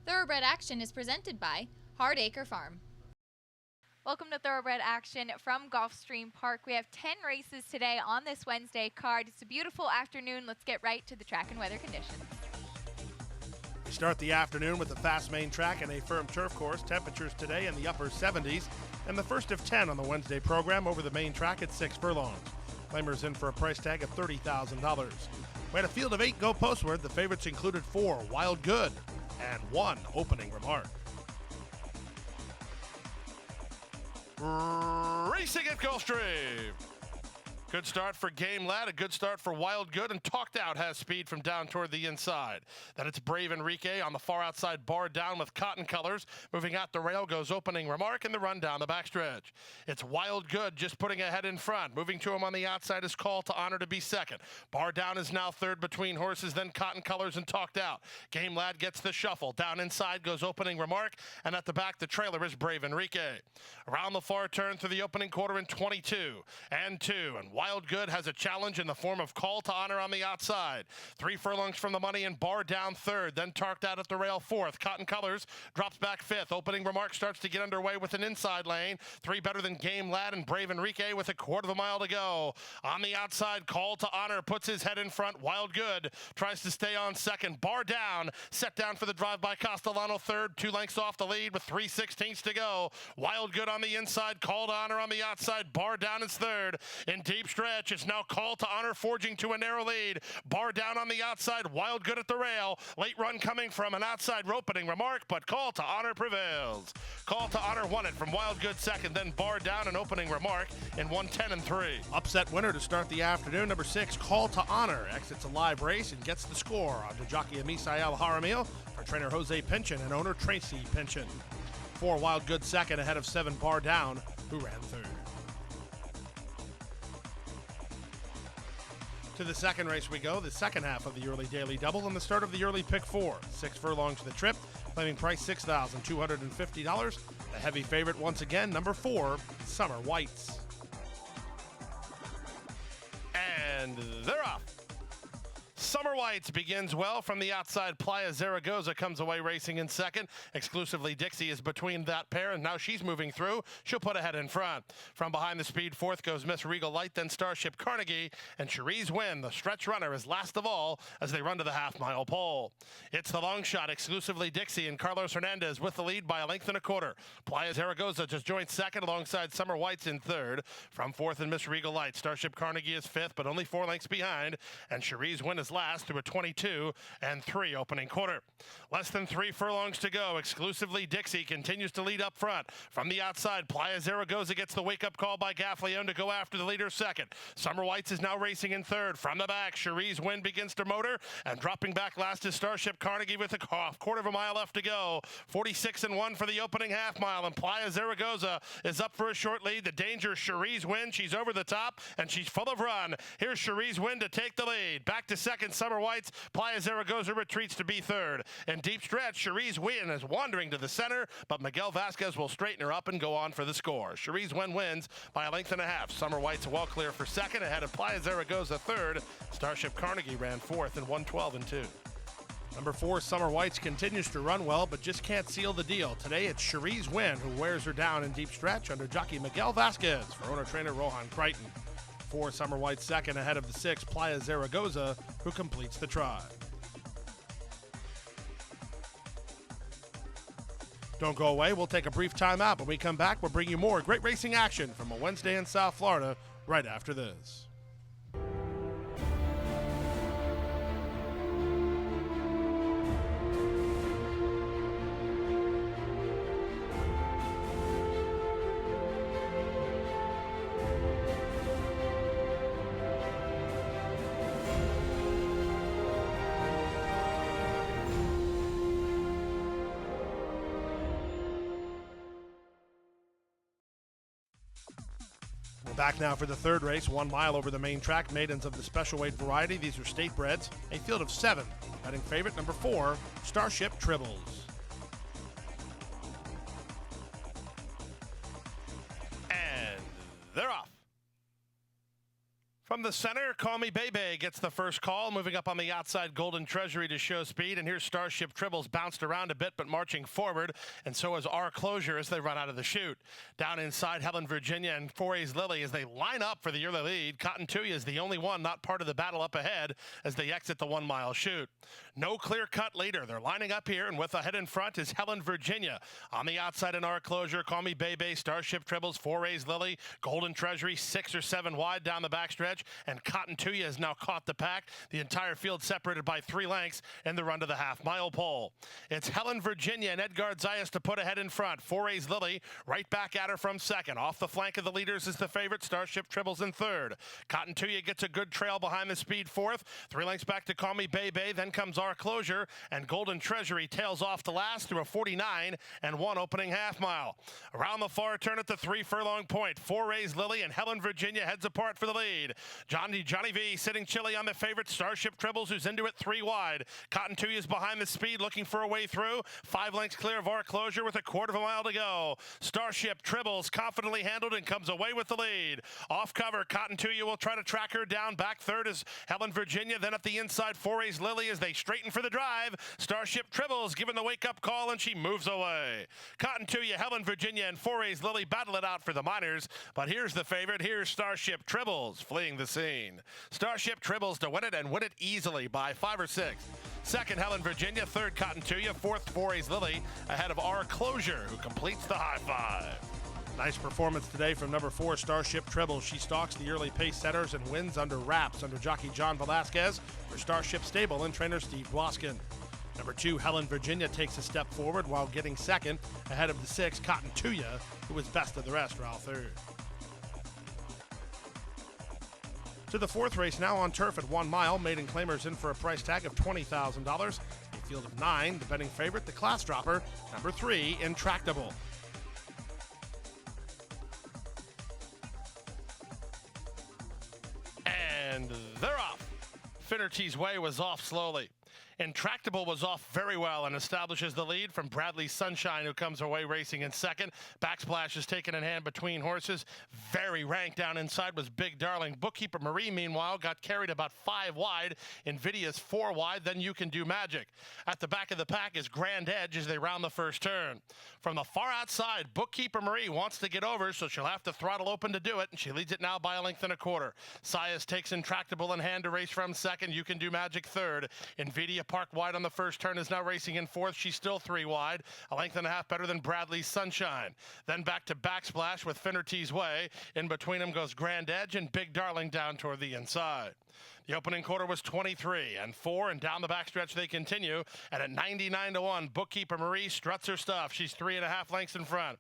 Thoroughbred Action is presented by Hardacre Farm. Welcome to Thoroughbred Action from Gulfstream Park. We have 10 races today on this Wednesday card. It's a beautiful afternoon. Let's get right to the track and weather conditions. We start the afternoon with a fast main track and a firm turf course. Temperatures today in the upper 70s, and the first of 10 on the Wednesday program over the main track at 6 furlongs. Claimers in for a price tag of $30,000. We had a field of 8 go postward. The favorites included 4 Wild Good and 1 Opening Remark. Racing at Gulfstream. Good start for Game Lad, a good start for Wild Good, and Talked Out has speed from down toward the inside. Then it's Brave Enrique on the far outside, bar down with Cotton Colors. Moving out the rail goes Opening Remark, and the run down the backstretch. It's Wild Good just putting ahead in front. Moving to him on the outside is Call to Honor to be second. Bar down is now third between horses, then Cotton Colors and Talked Out. Game Lad gets the shuffle. Down inside goes Opening Remark, and at the back the trailer is Brave Enrique. Around the far turn through the opening quarter in 22 and 2, and Wild Good has a challenge in the form of Call to Honor on the outside. 3 furlongs from the money and bar down third, then Talked Out at the rail fourth. Cotton Colors drops back fifth. Opening Remark starts to get underway with an inside lane. 3 better than Game Lad and Brave Enrique with a quarter of a mile to go. On the outside, Call to Honor puts his head in front. Wild Good tries to stay on second. Bar down, set down for the drive by Castellano third. 2 lengths off the lead with 3/16 to go. Wild Good on the inside, Call to Honor on the outside. Bar down is third. In deep stretch, it's now Call to Honor forging to a narrow lead. Bar down on the outside, Wild Good at the rail. Late run coming from an outside Opening Remark, but Call to Honor prevails. Call to Honor won it from Wild Good second, then Bar down and Opening Remark in 1:10 and 3. Upset winner to start the afternoon, number 6, Call to Honor, exits a live race and gets the score onto jockey Amisael Jaramillo for trainer Jose Pinchin and owner Tracy Pinchin. 4 Wild Good second ahead of 7 Bar down, who ran third. To the second race we go, the second half of the early daily double and the start of the early pick 4. 6 furlongs to the trip, claiming price $6,250. The heavy favorite once again, number 4, Summer Whites. And they're off. Summer Whites begins well from the outside. Playa Zaragoza comes away racing in second. Exclusively Dixie is between that pair, and now she's moving through. She'll put ahead in front. From behind the speed fourth goes Miss Regal Light, then Starship Carnegie, and Cherise Wynn, the stretch runner, is last of all as they run to the half-mile pole. It's the long shot, Exclusively Dixie, and Carlos Hernandez with the lead by a length and a quarter. Playa Zaragoza just joined second alongside Summer Whites in third. From fourth and Miss Regal Light, Starship Carnegie is fifth, but only 4 lengths behind, and Cherise Wynn is last through a 22 and 3 opening quarter. Less than 3 furlongs to go. Exclusively Dixie continues to lead up front. From the outside, Playa Zaragoza gets the wake-up call by Gaffleone to go after the leader second. Summer Whites is now racing in third. From the back, Cherise Wynn begins to motor, and dropping back last is Starship Carnegie with a quarter of a mile left to go. 46 and 1 for the opening half mile, and Playa Zaragoza is up for a short lead. The danger, Cherise Wynn. She's over the top, and she's full of run. Here's Cherise Wynn to take the lead. Back to second, Summer Whites. Playa Zaragoza retreats to be third. In deep stretch, Cherise Wynn is wandering to the center, but Miguel Vasquez will straighten her up and go on for the score. Cherise Wynn wins by a length and a half. Summer White's well clear for second, ahead of Playa Zaragoza third. Starship Carnegie ran fourth in 1:12 and 2. Number 4, Summer Whites continues to run well, but just can't seal the deal. Today, it's Cherise Wynn who wears her down in deep stretch under jockey Miguel Vasquez for owner-trainer Rohan Crichton. 4, Summer Whites second ahead of the 6, Playa Zaragoza, who completes the try. Don't go away. We'll take a brief time out. When we come back, we'll bring you more great racing action from a Wednesday in South Florida right after this. We're back now for the third race, 1 mile over the main track, maidens of the special weight variety. These are state breds, a field of 7. Betting favorite number 4, Starship Tribbles. And they're off. From the center, Call Me Bebe gets the first call. Moving up on the outside, Golden Treasury to show speed. And here's Starship Tribbles, bounced around a bit, but marching forward. And so is Our Closure as they run out of the chute. Down inside, Helen Virginia and Forays Lily as they line up for the early lead. Cotton Tuya is the only one not part of the battle up ahead as they exit the 1 mile chute. No clear-cut leader. They're lining up here, and with ahead in front is Helen Virginia. On the outside in Our Closure, Call Me Bebe, Starship Tribbles, Forays Lily, Golden Treasury, 6 or 7 wide down the backstretch, and Cotton Tuya has now caught the pack. The entire field separated by 3 lengths in the run to the half-mile pole. It's Helen Virginia and Edgard Zayas to put ahead in front. Forays Lily right back at her from second. Off the flank of the leaders is the favorite, Starship Tribbles in third. Cotton Tuya gets a good trail behind the speed fourth. 3 lengths back to Call Me Bebe, then comes Our Closure, and Golden Treasury tails off to last through a 49 and 1 opening half mile. Around the far turn at the 3 furlong point, Forays Lily and Helen Virginia heads apart for the lead. Johnny V sitting chilly on the favorite, Starship Tribbles, who's into it 3 wide. Cotton Tuya is behind the speed, looking for a way through. 5 lengths clear of Our Closure with a 1/4 mile to go. Starship Tribbles confidently handled and comes away with the lead. Off cover, Cotton Tuya will try to track her down. Back third is Helen Virginia. Then at the inside, Forays Lily as they straighten for the drive. Starship Tribbles given the wake-up call, and she moves away. Cotton Tuya, Helen Virginia, and Forays Lily battle it out for the minors. But here's the favorite. Here's Starship Tribbles fleeing the scene. Starship Tribbles to win it and win it easily by 5 or 6. Second, Helen Virginia. Third, Cotton Tuya. Fourth, Forays Lily, ahead of Our Closure, who completes the high five. Nice performance today from number 4, Starship Tribbles. She stalks the early pace setters and wins under wraps under jockey John Velasquez for Starship Stable and trainer Steve Dwoskin. Number 2, Helen Virginia takes a step forward while getting second ahead of the 6, Cotton Tuya, who was best of the rest, Raul third. To the 4th race now on turf at 1 mile. Maiden claimers in for a price tag of $20,000. A field of 9. The betting favorite, the class dropper, number 3, Intractable. And they're off. Finnerty's Way was off slowly. Intractable was off very well and establishes the lead from Bradley Sunshine, who comes away racing in second. Backsplash is taken in hand between horses. Very ranked down inside was Big Darling. Bookkeeper Marie, meanwhile, got carried about 5 wide. Invidia's 4 wide. Then You Can Do Magic. At the back of the pack is Grand Edge as they round the first turn. From the far outside, Bookkeeper Marie wants to get over, so she'll have to throttle open to do it, and she leads it now by 1 1/4 lengths. Sayas takes Intractable in hand to race from second. You Can Do Magic third. Invidia parked wide on the first turn is now racing in fourth. She's still 3 wide, 1.5 lengths better than Bradley's Sunshine. Then back to Backsplash with Finnerty's Way. In between them goes Grand Edge and Big Darling down toward the inside. The opening quarter was 23 and 4, and down the backstretch they continue. And at 99 to 1, Bookkeeper Marie struts her stuff. She's 3.5 lengths in front.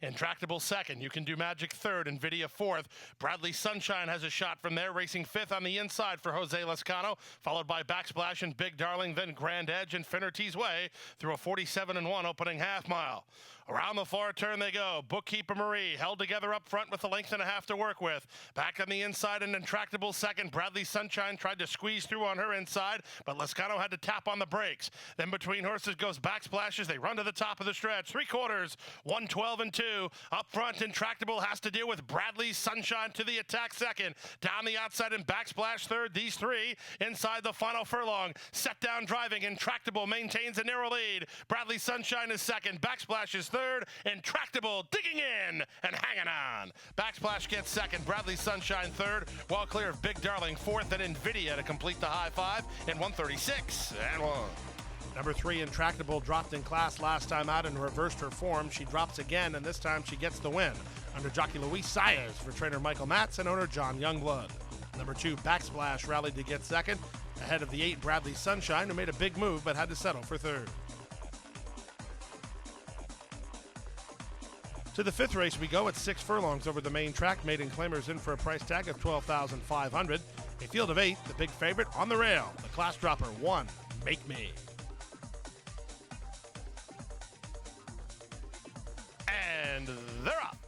Intractable second. You Can Do Magic third. Invidia fourth. Bradley Sunshine has a shot from there, racing fifth on the inside for Jose Lescano, followed by Backsplash and Big Darling, then Grand Edge and Finnerty's Way through a 47 and 1 opening half mile. Around the far turn they go. Bookkeeper Marie held together up front with 1.5 lengths to work with. Back on the inside, an Intractable second. Bradley Sunshine tried to squeeze through on her inside, but Lescano had to tap on the brakes. Then between horses goes Backsplash as they run to the top of the stretch. 3/4, 1:12 and 2. Up front, Intractable has to deal with Bradley Sunshine to the attack second. Down the outside and Backsplash third. These 3 inside the final furlong. Set down driving. Intractable maintains a narrow lead. Bradley Sunshine is second. Backsplash is third. Intractable digging in and hanging on. Backsplash gets second. Bradley Sunshine third. Well clear of Big Darling fourth, and Invidia to complete the high five in 1:36 and 1. Number 3, Intractable, dropped in class last time out and reversed her form. She drops again, and this time she gets the win under jockey Luis Sayas for trainer Michael Matz and owner John Youngblood. Number 2, Backsplash, rallied to get second, ahead of the 8, Bradley Sunshine, who made a big move but had to settle for third. To the 5th race we go at 6 furlongs over the main track. Maiden claimers in for a price tag of $12,500. A field of 8, the big favorite on the rail. The class dropper 1, Make Me. And they're up.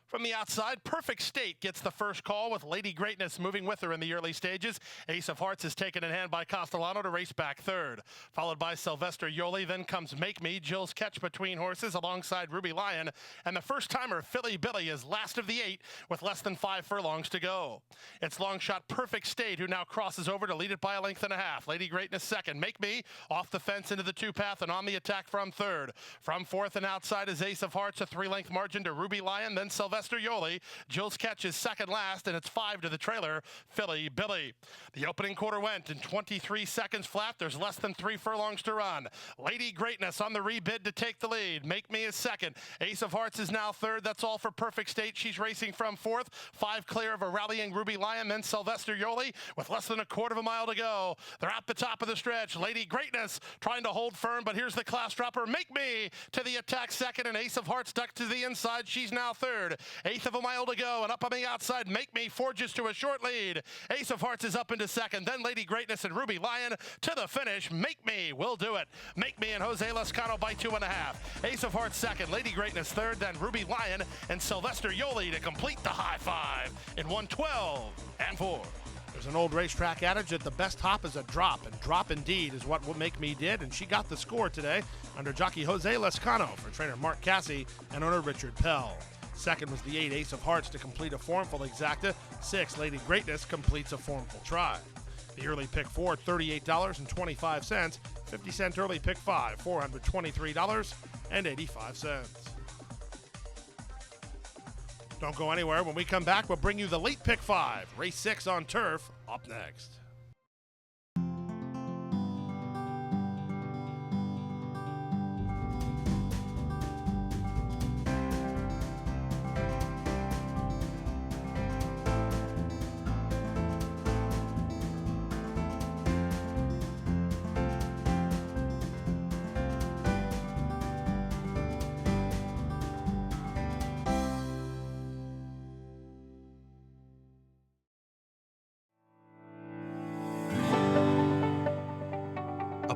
From From the outside, Perfect State gets the first call with Lady Greatness moving with her in the early stages. Ace of Hearts is taken in hand by Castellano to race back third. Followed by Sylvester Yoli, then comes Make Me, Jill's Catch between horses alongside Ruby Lion. And the first timer, Philly Billy, is last of the 8 with less than 5 furlongs to go. It's long shot Perfect State who now crosses over to lead it by a length and a half. Lady Greatness second. Make Me off the fence into the 2-path and on the attack from third. From fourth and outside is Ace of Hearts, a 3-length margin to Ruby Lion, then Sylvester Yoli. Jill's Catch is second last, and it's 5 to the trailer, Philly Billy. The opening quarter went in 23 seconds flat. There's less than 3 furlongs to run. Lady Greatness on the rebid to take the lead. Make Me is second. Ace of Hearts is now third. That's all for Perfect State. She's racing from fourth. 5 clear of a rallying Ruby Lion, then Sylvester Yoli with less than a quarter of a mile to go. They're at the top of the stretch. Lady Greatness trying to hold firm, but here's the class dropper. Make Me to the attack second, and Ace of Hearts ducked to the inside. She's now third. 1/8 of a mile to go, and up on the outside, Make Me forges to a short lead. Ace of Hearts is up into second, then Lady Greatness and Ruby Lion to the finish. Make Me will do it. Make Me and Jose Lescano by 2.5. Ace of Hearts second, Lady Greatness third, then Ruby Lion and Sylvester Yoli to complete the high five in 1:12 and 4. There's an old racetrack adage that the best hop is a drop, and drop indeed is what Make Me did, and she got the score today under jockey Jose Lescano for trainer Mark Cassie and owner Richard Pell. Second was the 8 Ace of Hearts to complete a formful exacta. 6 Lady Greatness completes a formful try. The early pick 4, $38.25. 50-cent early pick 5, $423.85. Don't go anywhere. When we come back, we'll bring you the late pick 5. Race 6 on turf, up next.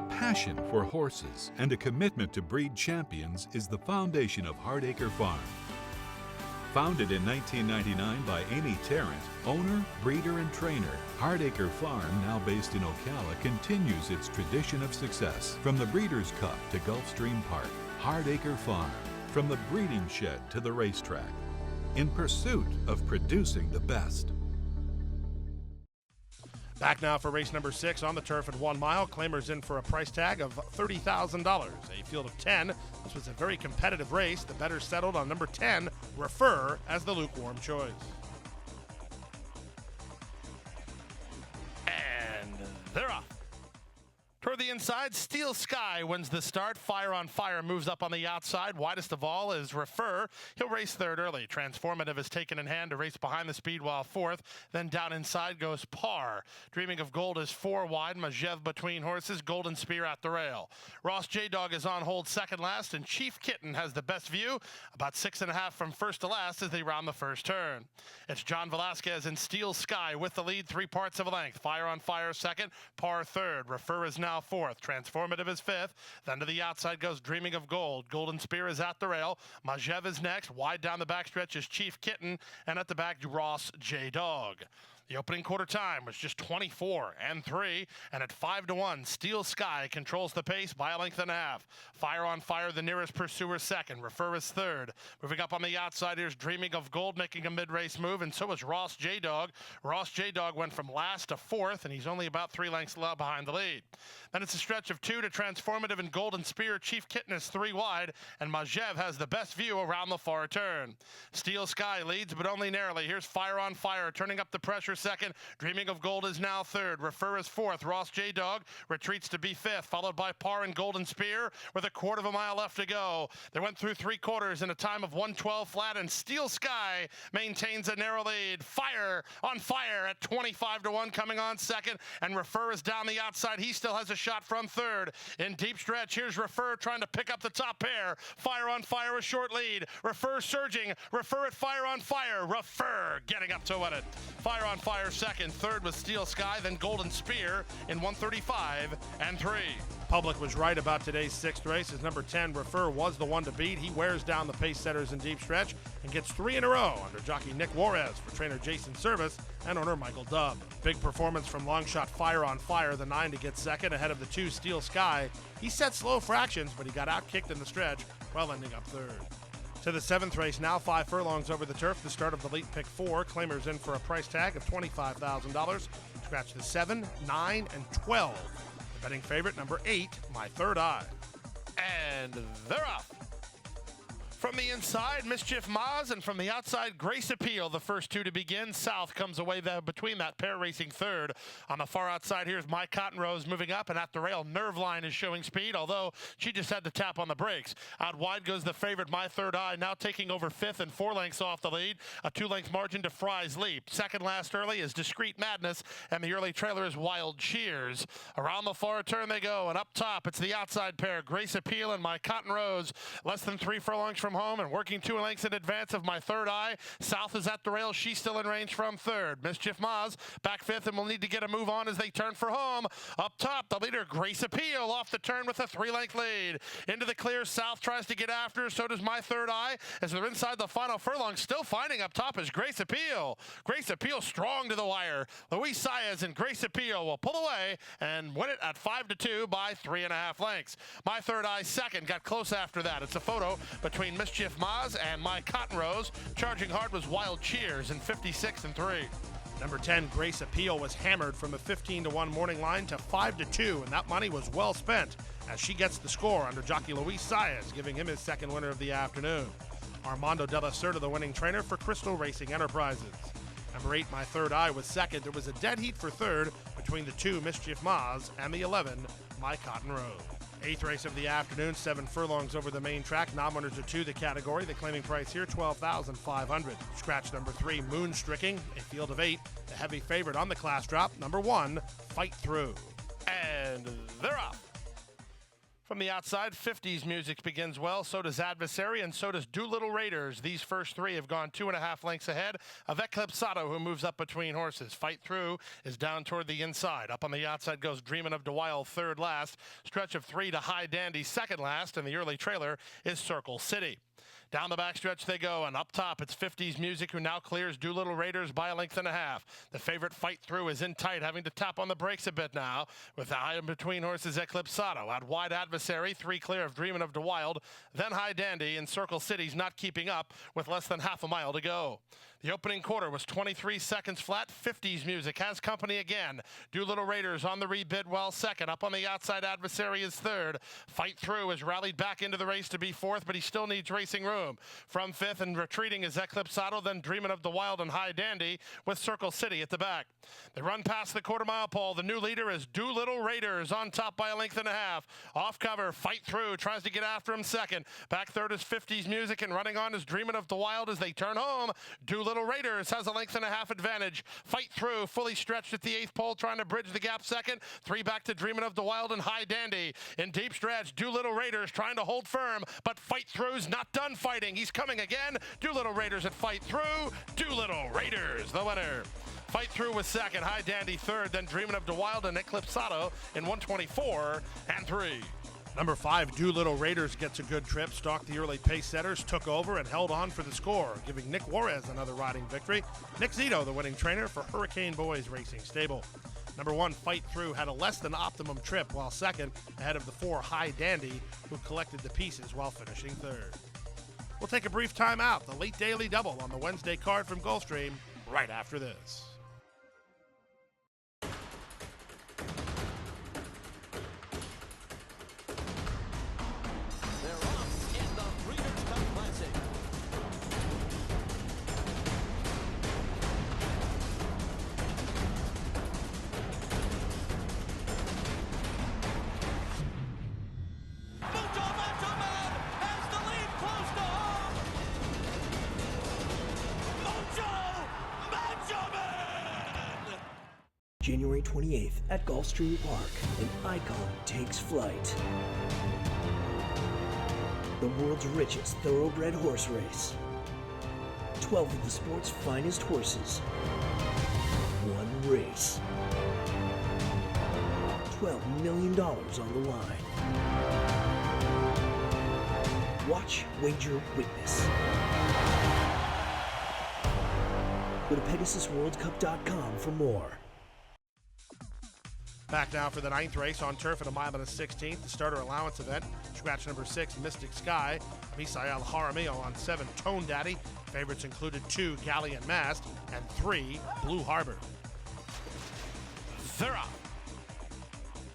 Passion for horses and a commitment to breed champions is the foundation of Hardacre Farm. Founded in 1999 by Amy Tarrant, owner, breeder, and trainer, Hardacre Farm, now based in Ocala, continues its tradition of success. From the Breeders' Cup to Gulfstream Park, Hardacre Farm, from the breeding shed to the racetrack, in pursuit of producing the best. Back now for race number 6 on the turf at 1 mile. Claimers in for a price tag of $30,000. A field of 10. This was a very competitive race. The better settled on number 10, Refer, as the lukewarm choice. And they're off. Toward the inside, Steel Sky wins the start. Fire on Fire moves up on the outside. Widest of all is Refer. He'll race third early. Transformative is taken in hand to race behind the speed while fourth. Then down inside goes Par. Dreaming of Gold is 4 wide. Majev between horses. Golden Spear at the rail. Ross J-Dog is on hold second last, and Chief Kitten has the best view, about 6.5 from first to last as they round the first turn. It's John Velasquez and Steel Sky with the lead, 3 parts of a length. Fire on Fire second. Par third. Refer is now fourth. Transformative is fifth. Then to the outside goes Dreaming of Gold. Golden Spear is at the rail. Majev is next. Wide down the backstretch is Chief Kitten. And at the back, Ross J-Dog. The opening quarter time was just 24 and 3, and at 5-1, Steel Sky controls the pace by a length and a half. Fire on Fire, the nearest pursuer, second. Refer is third. Moving up on the outside, here's Dreaming of Gold making a mid-race move, and so is Ross J-Dog. Ross J-Dog went from last to fourth, and he's only about 3 lengths behind the lead. Then it's a stretch of 2 to Transformative and Golden Spear. Chief Kitten is 3 wide, and Majev has the best view around the far turn. Steel Sky leads, but only narrowly. Here's Fire on Fire, turning up the pressure second. Dreaming of Gold is now third. Refer is fourth. Ross J-Dog retreats to be fifth, followed by Par and Golden Spear with a quarter of a mile left to go. They went through 3 quarters in a time of 1:12 flat, and Steel Sky maintains a narrow lead. Fire on Fire at 25-1 coming on second, and Refer is down the outside. He still has a shot from third. In deep stretch, here's Refer trying to pick up the top pair. Fire on Fire, a short lead. Refer surging. Refer at Fire on Fire. Refer getting up to win it. Fire on Fire Fire second. Third was Steel Sky, then Golden Spear in 1:35 and 3. Public was right about today's sixth race, as number 10, Refer, was the one to beat. He wears down the pace setters in deep stretch and gets 3 in a row under jockey Nick Juarez for trainer Jason Service and owner Michael Dubb. Big performance from long shot Fire on Fire, the 9 to get second ahead of the 2, Steel Sky. He set slow fractions, but he got out-kicked in the stretch while ending up third. To the 7th race now, 5 furlongs over the turf, the start of the late pick 4. Claimers in for a price tag of $25,000. Scratch the 7, 9, and 12. The betting favorite, number 8, My Third Eye. And they're off. From the inside, Mischief Maz, and from the outside, Grace Appeal, the first 2 to begin. South comes away between that pair, racing third. On the far outside, here's My Cotton Rose moving up, and at the rail, Nerveline is showing speed, although she just had to tap on the brakes. Out wide goes the favorite, My Third Eye, now taking over 5th and 4 lengths off the lead. A 2-length margin to Fry's Leap. Second last early is Discreet Madness, and the early trailer is Wild Cheers. Around the far turn they go, and up top, it's the outside pair, Grace Appeal and My Cotton Rose. Less than 3 furlongs from home and working 2 lengths in advance of My Third Eye. South is at the rail. She's still in range from third. Mischief Maz back 5th and will need to get a move on as they turn for home. Up top, the leader, Grace Appeal, off the turn with a 3-length lead. Into the clear, South tries to get after, so does My Third Eye. As they're inside the final furlong, still finding up top is Grace Appeal. Grace Appeal strong to the wire. Luis Saez and Grace Appeal will pull away and win it at 5-2 by 3.5 lengths. My Third Eye second, got close after that. It's a photo between Mischief Maz and My Cotton Rose. Charging hard was Wild Cheers in 56 and 3. Number 10, Grace Appeal, was hammered from a 15-1 morning line to 5-2, and that money was well spent as she gets the score under jockey Luis Saez, giving him his second winner of the afternoon. Armando Della Cerda, the winning trainer for Crystal Racing Enterprises. Number 8, My Third Eye, was second. There was a dead heat for third between the 2, Mischief Maz, and the 11, My Cotton Rose. 8th race of the afternoon, 7 furlongs over the main track. Non-winners are 2 the category. The claiming price here, $12,500. Scratch number 3, Moonstricking, a field of 8. The heavy favorite on the class drop, number 1, Fight Through. And they're off. From the outside, 50s music begins well. So does Adversary, and so does Doolittle Raiders. These first 3 have gone 2.5 lengths ahead of Eclipsado, who moves up between horses. Fight Through is down toward the inside. Up on the outside goes Dreamin' of DeWild, third last. Stretch of 3 to High Dandy, second last, and the early trailer is Circle City. Down the backstretch they go, and up top it's 50s music, who now clears Doolittle Raiders by 1.5 lengths. The favorite Fight Through is in tight, having to tap on the brakes a bit now, with the eye in between horses Eclipsado. Out wide Adversary, 3 clear of Dreamin' of DeWild, then High Dandy, and Circle City's not keeping up with less than half a mile to go. The opening quarter was 23 seconds flat. 50s music has company again. Doolittle Raiders on the rebid well second. Up on the outside, Adversary is third. Fight Through has rallied back into the race to be fourth, but he still needs racing room. From 5th and retreating is Eclipsado, then Dreamin' of DeWild and High Dandy, with Circle City at the back. They run past the quarter-mile pole. The new leader is Doolittle Raiders, on top by 1.5 lengths. Off cover, Fight Through tries to get after him second. Back third is 50s music, and running on is Dreamin' of DeWild as they turn home. Doolittle Raiders has a 1.5 lengths advantage. Fight Through fully stretched at the 8th pole, trying to bridge the gap second. 3 back to Dreamin' of DeWild and High Dandy. In deep stretch, Doolittle Raiders trying to hold firm, but Fight Through's not done fighting. He's coming again. Doolittle Raiders at Fight Through. Doolittle Raiders, the winner. Fight Through was second, High Dandy third, then Dreamin' of DeWild and Eclipsado in 124 and 3. Number 5, Doolittle Raiders, gets a good trip. Stalked the early pace setters, took over, and held on for the score, giving Nick Juarez another riding victory. Nick Zito, the winning trainer for Hurricane Boys Racing Stable. Number 1, Fight Through, had a less than optimum trip, while second, ahead of the 4, High Dandy, who collected the pieces while finishing third. We'll take a brief time out. The late daily double on the Wednesday card from Gulfstream right after this. January 28th at Gulfstream Park, an icon takes flight. The world's richest thoroughbred horse race. 12 of the sport's finest horses. race. $12 million on the line. Watch, wager, witness. Go to PegasusWorldCup.com for more. Back now for the 9th race on turf at 1.16 the starter allowance event. Scratch number 6, Mystic Sky. Misael Jaramillo on 7, Tone Daddy. Favorites included 2, Galleon Mast, and 3, Blue Harbor. They're up.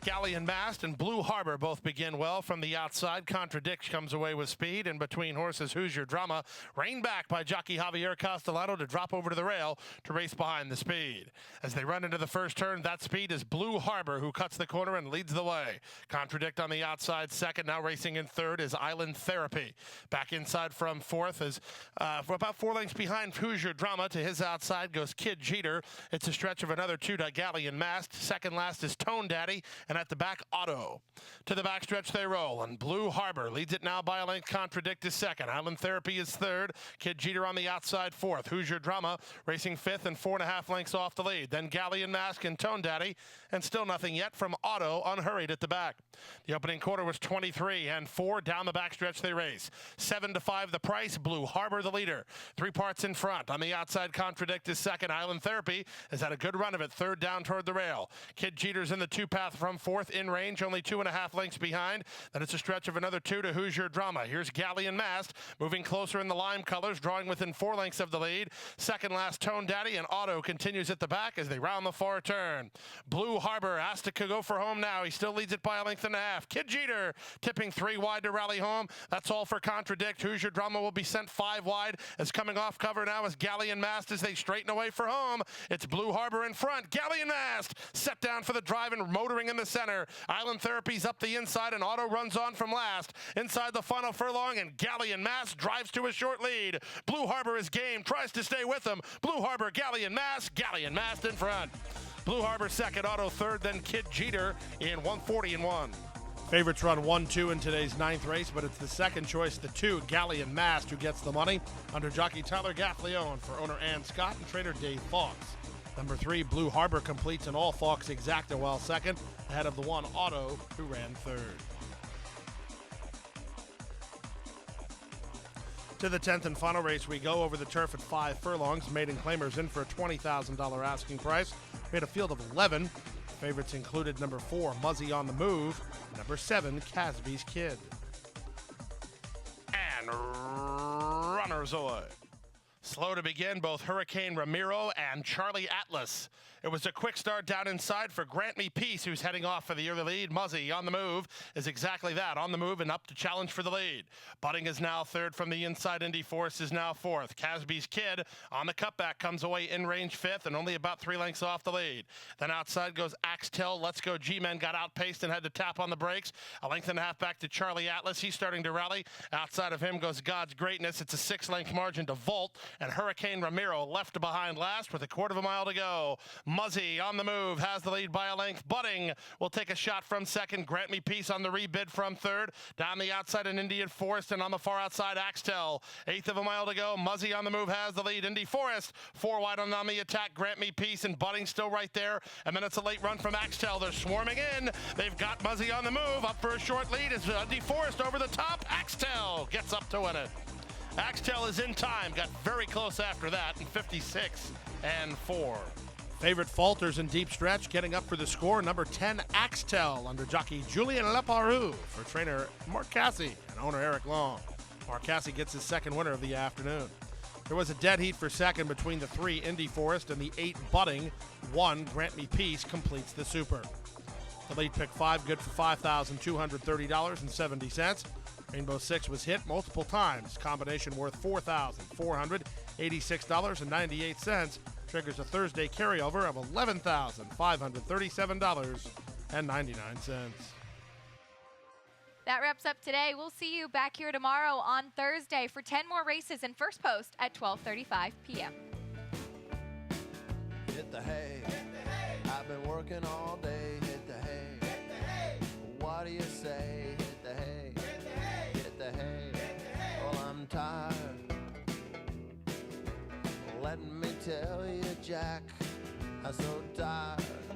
Galleon Mast and Blue Harbor both begin well from the outside. Contradict comes away with speed. In between horses, Who's Your Drama? Reined back by jockey Javier Castellano to drop over to the rail to race behind the speed. As they run into the first turn, that speed is Blue Harbor, who cuts the corner and leads the way. Contradict on the outside second. Now racing in third is Island Therapy. Back inside from fourth is about 4 lengths behind Who's Your Drama. To his outside goes Kid Jeter. It's a stretch of another 2 to Galleon Mast. Second last is Tone Daddy. And at the back, Auto. To the backstretch they roll, and Blue Harbor leads it now by a length. Contradict is second. Island Therapy is third. Kid Jeter on the outside fourth. Who's Your Drama racing fifth and 4.5 lengths off the lead. Then Galleon Mask and Tone Daddy, and still nothing yet from Auto, unhurried at the back. The opening quarter was 23 and 4 down the backstretch they race. 7-5 the price. Blue Harbor the leader. 3 parts in front. On the outside, Contradict is second. Island Therapy has had a good run of it. Third down toward the rail. Kid Jeter's in the 2 path from fourth in range, only 2.5 lengths behind. Then it's a stretch of another 2 to Who's Your Drama. Here's Galleon Mast moving closer in the lime colors, drawing within 4 lengths of the lead. Second last Tone Daddy, and Auto continues at the back as they round the far turn. Blue Harbor has to go for home now. He still leads it by a length and a half. Kid Jeter tipping 3 wide to rally home. That's all for Contradict. Who's Your Drama will be sent 5 wide. As coming off cover now is Galleon Mast as they straighten away for home. It's Blue Harbor in front. Galleon Mast set down for the drive and motoring in the center. Island Therapy's up the inside, and Auto runs on from last. Inside the final furlong, and Galleon Mast drives to a short lead. Blue Harbor is game, tries to stay with him. Blue Harbor, Galleon Mast in front. Blue Harbor second, Auto third, then Kid Jeter in 140-1. Favorites run 1-2 in today's 9th race, but it's the second choice, the 2, Galleon Mast, who gets the money under jockey Tyler Gaffleone for owner Ann Scott and trainer Dave Fox. Number 3, Blue Harbor completes an all-Fox exacta while second, ahead of the 1, Auto, who ran third. To the 10th and final race we go, over the turf at 5 furlongs. Maiden Claimers in for a $20,000 asking price. We had a field of 11. Favorites included number 4, Muzzy on the Move, number 7, Casby's Kid. And runners away. Slow to begin, both Hurricane Ramiro and Charlie Atlas. It was a quick start down inside for Grant Me Peace, who's heading off for the early lead. Muzzy on the move is exactly that, on the move and up to challenge for the lead. Budding is now third from the inside. Indy Force is now fourth. Casby's Kid on the cutback comes away in range fifth and only about 3 lengths off the lead. Then outside goes Axtell. Let's Go G-Men got outpaced and had to tap on the brakes. A length and a half back to Charlie Atlas. He's starting to rally. Outside of him goes God's Greatness. It's a 6-length margin to Volt, and Hurricane Ramiro left behind last with a 1/4 mile to go. Muzzy on the move has the lead by a length. Budding will take a shot from second. Grant Me Peace on the rebid from third. Down the outside in Indian Forest, and on the far outside Axtell. 1/8 of a mile to go. Muzzy on the move has the lead. Indy Forest 4 wide on the attack. Grant Me Peace and Budding still right there. And then it's a late run from Axtell. They're swarming in. They've got Muzzy on the move. Up for a short lead is Indy Forest over the top. Axtell gets up to win it. Axtell is in time. Got very close after that in 56-4. Favorite falters in deep stretch, getting up for the score. Number 10, Axtell, under jockey Julien Leparoux for trainer Mark Casse and owner Eric Long. Mark Casse gets his second winner of the afternoon. There was a dead heat for second between the 3, Indy Forest, and the 8, Budding. 1, Grant Me Peace, completes the super. The lead pick 5, good for $5,230.70. Rainbow 6 was hit multiple times. Combination worth $4,486.98. Triggers a Thursday carryover of $11,537.99. That wraps up today. We'll see you back here tomorrow on Thursday for 10 more races in First Post at 12:35 p.m. Hit the hay. I've been working all day. Hit the hay. What do you say? Hit the hay. Hit the hay. Well, I'm tired. Let me tell you, Jack, I'm so tired